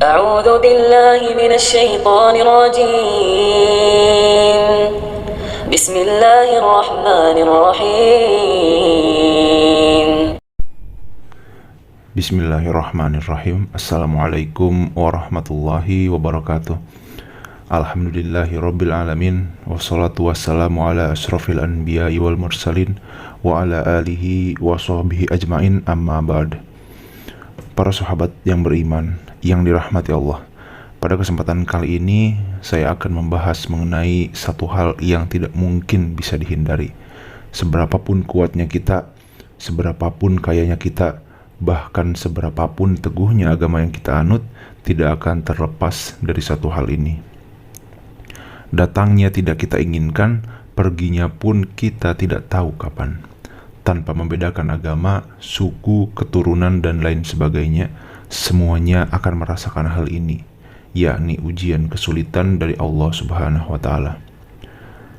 أعوذ بالله من الشيطان الرجيم بسم الله الرحمن الرحيم Bismillahirrahmanirrahim. Assalamualaikum warahmatullahi wabarakatuh. Alhamdulillahi rabbil alamin. Wassalatu wassalamu ala ashrafil anbiya'i wal mursalin wa ala alihi wa sahbihi ajmain, amma ba'd. Para sahabat yang beriman yang dirahmati Allah, pada kesempatan kali ini saya akan membahas mengenai satu hal yang tidak mungkin bisa dihindari. Seberapapun kuatnya kita, seberapapun kayanya kita, bahkan seberapapun teguhnya agama yang kita anut, tidak akan terlepas dari satu hal ini. Datangnya tidak kita inginkan, perginya pun kita tidak tahu kapan. Tanpa membedakan agama, suku, keturunan, dan lain sebagainya, semuanya akan merasakan hal ini, yakni ujian kesulitan dari Allah Subhanahu wa Ta'ala.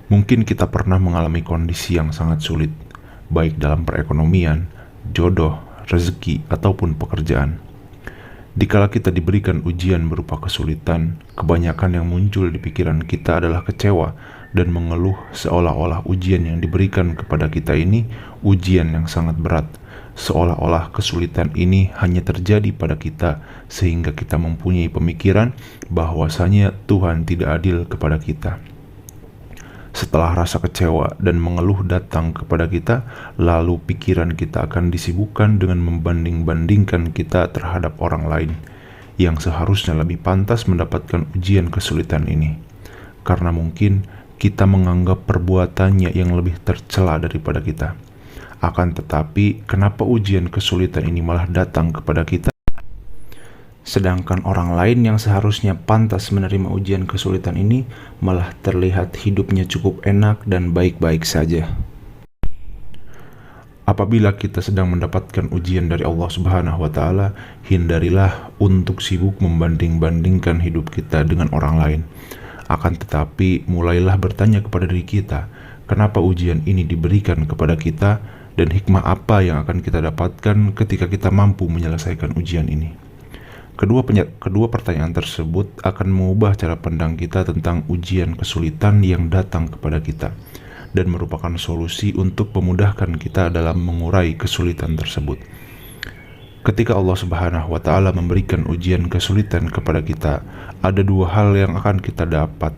Mungkin kita pernah mengalami kondisi yang sangat sulit, baik dalam perekonomian, jodoh, rezeki, ataupun pekerjaan. Dikala kita diberikan ujian berupa kesulitan, kebanyakan yang muncul di pikiran kita adalah kecewa dan mengeluh, seolah-olah ujian yang diberikan kepada kita ini ujian yang sangat berat, seolah-olah kesulitan ini hanya terjadi pada kita sehingga kita mempunyai pemikiran bahwasanya Tuhan tidak adil kepada kita. Setelah rasa kecewa dan mengeluh datang kepada kita, lalu pikiran kita akan disibukkan dengan membanding-bandingkan kita terhadap orang lain yang seharusnya lebih pantas mendapatkan ujian kesulitan ini. Karena mungkin kita menganggap perbuatannya yang lebih tercela daripada kita. Akan tetapi, kenapa ujian kesulitan ini malah datang kepada kita? Sedangkan orang lain yang seharusnya pantas menerima ujian kesulitan ini malah terlihat hidupnya cukup enak dan baik-baik saja. Apabila kita sedang mendapatkan ujian dari Allah Subhanahu wa Ta'ala, hindarilah untuk sibuk membanding-bandingkan hidup kita dengan orang lain. Akan tetapi, mulailah bertanya kepada diri kita, kenapa ujian ini diberikan kepada kita dan hikmah apa yang akan kita dapatkan ketika kita mampu menyelesaikan ujian ini. Kedua pertanyaan tersebut akan mengubah cara pandang kita tentang ujian kesulitan yang datang kepada kita dan merupakan solusi untuk memudahkan kita dalam mengurai kesulitan tersebut. Ketika Allah Subhanahu wa Ta'ala memberikan ujian kesulitan kepada kita, ada dua hal yang akan kita dapat,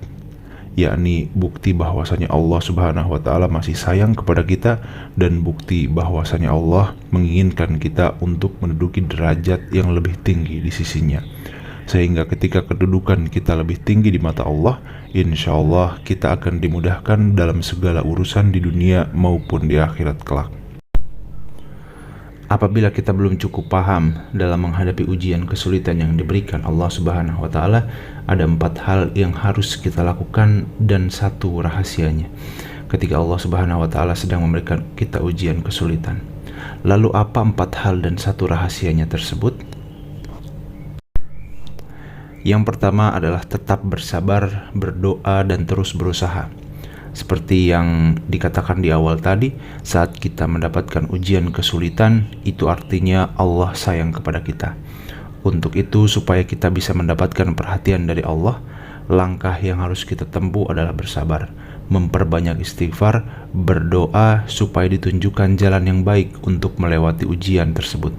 yakni bukti bahwasanya Allah Subhanahu wa Ta'ala masih sayang kepada kita dan bukti bahwasanya Allah menginginkan kita untuk menduduki derajat yang lebih tinggi di sisinya. Sehingga ketika kedudukan kita lebih tinggi di mata Allah, insya Allah kita akan dimudahkan dalam segala urusan di dunia maupun di akhirat kelak. Apabila kita belum cukup paham dalam menghadapi ujian kesulitan yang diberikan Allah Subhanahu wa Ta'ala, ada 4 hal yang harus kita lakukan dan satu rahasianya ketika Allah Subhanahu wa Ta'ala sedang memberikan kita ujian kesulitan. Lalu apa 4 hal dan satu rahasianya tersebut? Yang pertama adalah tetap bersabar, berdoa, dan terus berusaha. Seperti yang dikatakan di awal tadi, saat kita mendapatkan ujian kesulitan, itu artinya Allah sayang kepada kita. Untuk itu, supaya kita bisa mendapatkan perhatian dari Allah, langkah yang harus kita tempuh adalah bersabar, memperbanyak istighfar, berdoa supaya ditunjukkan jalan yang baik untuk melewati ujian tersebut.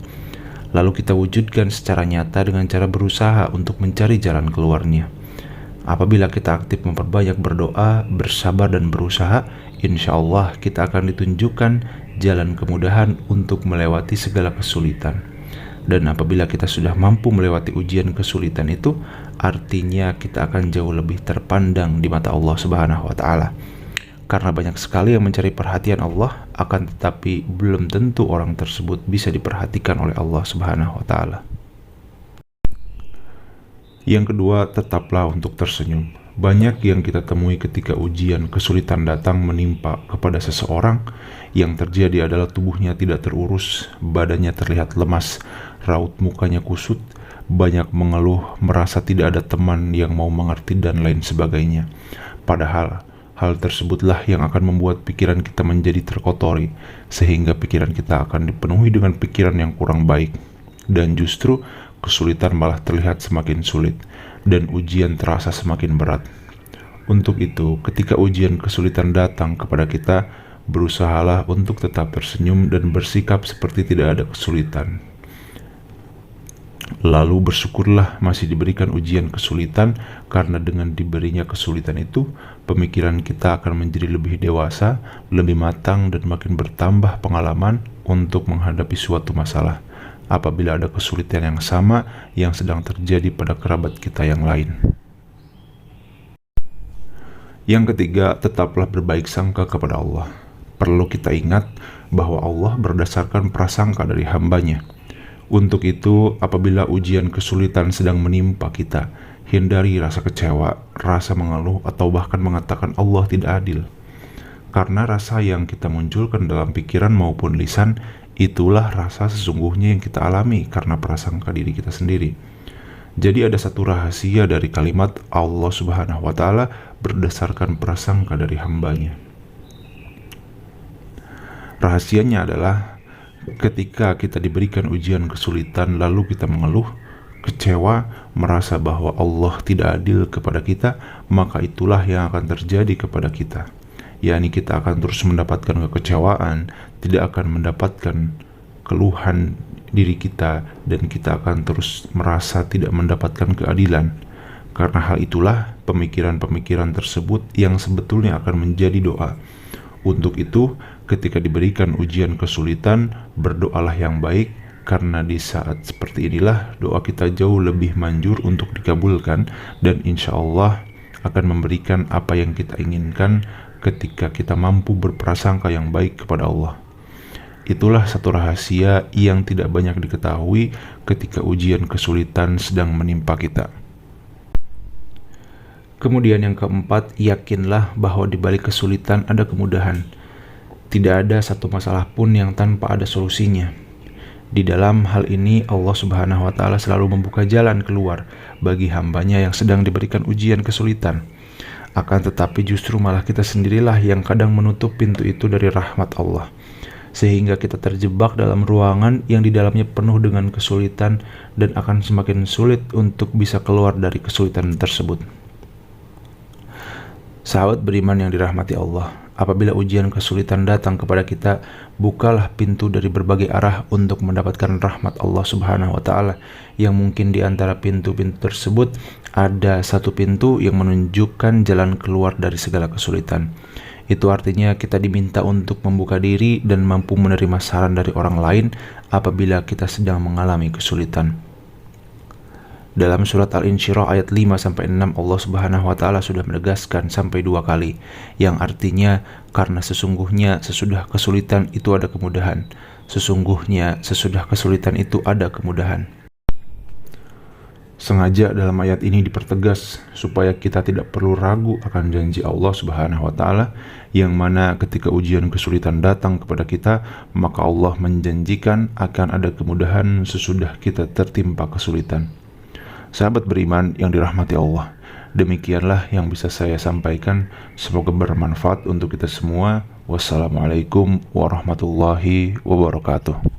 Lalu kita wujudkan secara nyata dengan cara berusaha untuk mencari jalan keluarnya. Apabila kita aktif memperbanyak berdoa, bersabar, dan berusaha, insya Allah kita akan ditunjukkan jalan kemudahan untuk melewati segala kesulitan. Dan apabila kita sudah mampu melewati ujian kesulitan itu, artinya kita akan jauh lebih terpandang di mata Allah Subhanahu wa Ta'ala. Karena banyak sekali yang mencari perhatian Allah, akan tetapi belum tentu orang tersebut bisa diperhatikan oleh Allah Subhanahu wa Ta'ala. Yang kedua, tetaplah untuk tersenyum. Banyak yang kita temui ketika ujian kesulitan datang menimpa kepada seseorang, yang terjadi adalah tubuhnya tidak terurus, badannya terlihat lemas, raut mukanya kusut, banyak mengeluh, merasa tidak ada teman yang mau mengerti, dan lain sebagainya. Padahal, hal tersebutlah yang akan membuat pikiran kita menjadi terkotori, sehingga pikiran kita akan dipenuhi dengan pikiran yang kurang baik. Dan justru kesulitan malah terlihat semakin sulit dan ujian terasa semakin berat. Untuk itu, ketika ujian kesulitan datang kepada kita, berusahalah untuk tetap tersenyum dan bersikap seperti tidak ada kesulitan. Lalu bersyukurlah masih diberikan ujian kesulitan, karena dengan diberinya kesulitan itu, pemikiran kita akan menjadi lebih dewasa, lebih matang, dan makin bertambah pengalaman untuk menghadapi suatu masalah apabila ada kesulitan yang sama yang sedang terjadi pada kerabat kita yang lain. Yang ketiga, tetaplah berbaik sangka kepada Allah. Perlu kita ingat bahwa Allah berdasarkan prasangka dari hambanya. Untuk itu, apabila ujian kesulitan sedang menimpa kita, hindari rasa kecewa, rasa mengeluh, atau bahkan mengatakan Allah tidak adil. Karena rasa yang kita munculkan dalam pikiran maupun lisan, itulah rasa sesungguhnya yang kita alami karena prasangka diri kita sendiri. Jadi ada satu rahasia dari kalimat Allah Subhanahu wa Ta'ala berdasarkan prasangka dari hambanya. Rahasianya adalah ketika kita diberikan ujian kesulitan lalu kita mengeluh, kecewa, merasa bahwa Allah tidak adil kepada kita, maka itulah yang akan terjadi kepada kita. yakni kita akan terus mendapatkan kekecewaan, tidak akan mendapatkan keluhan diri kita, dan kita akan terus merasa tidak mendapatkan keadilan. Karena hal itulah pemikiran-pemikiran tersebut yang sebetulnya akan menjadi doa. Untuk itu, ketika diberikan ujian kesulitan, berdoalah yang baik, karena di saat seperti inilah doa kita jauh lebih manjur untuk dikabulkan, dan insya Allah akan memberikan apa yang kita inginkan ketika kita mampu berprasangka yang baik kepada Allah. Itulah satu rahasia yang tidak banyak diketahui ketika ujian kesulitan sedang menimpa kita. Kemudian yang keempat, yakinlah bahwa di balik kesulitan ada kemudahan. Tidak ada satu masalah pun yang tanpa ada solusinya. Di dalam hal ini Allah Subhanahu wa Ta'ala selalu membuka jalan keluar bagi hambanya yang sedang diberikan ujian kesulitan. Akan tetapi justru malah kita sendirilah yang kadang menutup pintu itu dari rahmat Allah, sehingga kita terjebak dalam ruangan yang di dalamnya penuh dengan kesulitan dan akan semakin sulit untuk bisa keluar dari kesulitan tersebut. Sahabat beriman yang dirahmati Allah, apabila ujian kesulitan datang kepada kita, bukalah pintu dari berbagai arah untuk mendapatkan rahmat Allah Subhanahu wa Ta'ala, yang mungkin di antara pintu-pintu tersebut ada satu pintu yang menunjukkan jalan keluar dari segala kesulitan. Itu artinya kita diminta untuk membuka diri dan mampu menerima saran dari orang lain apabila kita sedang mengalami kesulitan. Dalam surat Al-Insyirah ayat 5-6 Allah Subhanahu wa Ta'ala sudah menegaskan sampai 2 kali, yang artinya karena sesungguhnya sesudah kesulitan itu ada kemudahan. Sesungguhnya sesudah kesulitan itu ada kemudahan. Sengaja dalam ayat ini dipertegas supaya kita tidak perlu ragu akan janji Allah Subhanahu wa Ta'ala, yang mana ketika ujian kesulitan datang kepada kita, maka Allah menjanjikan akan ada kemudahan sesudah kita tertimpa kesulitan. Sahabat beriman yang dirahmati Allah, demikianlah yang bisa saya sampaikan. Semoga bermanfaat untuk kita semua. Wassalamualaikum warahmatullahi wabarakatuh.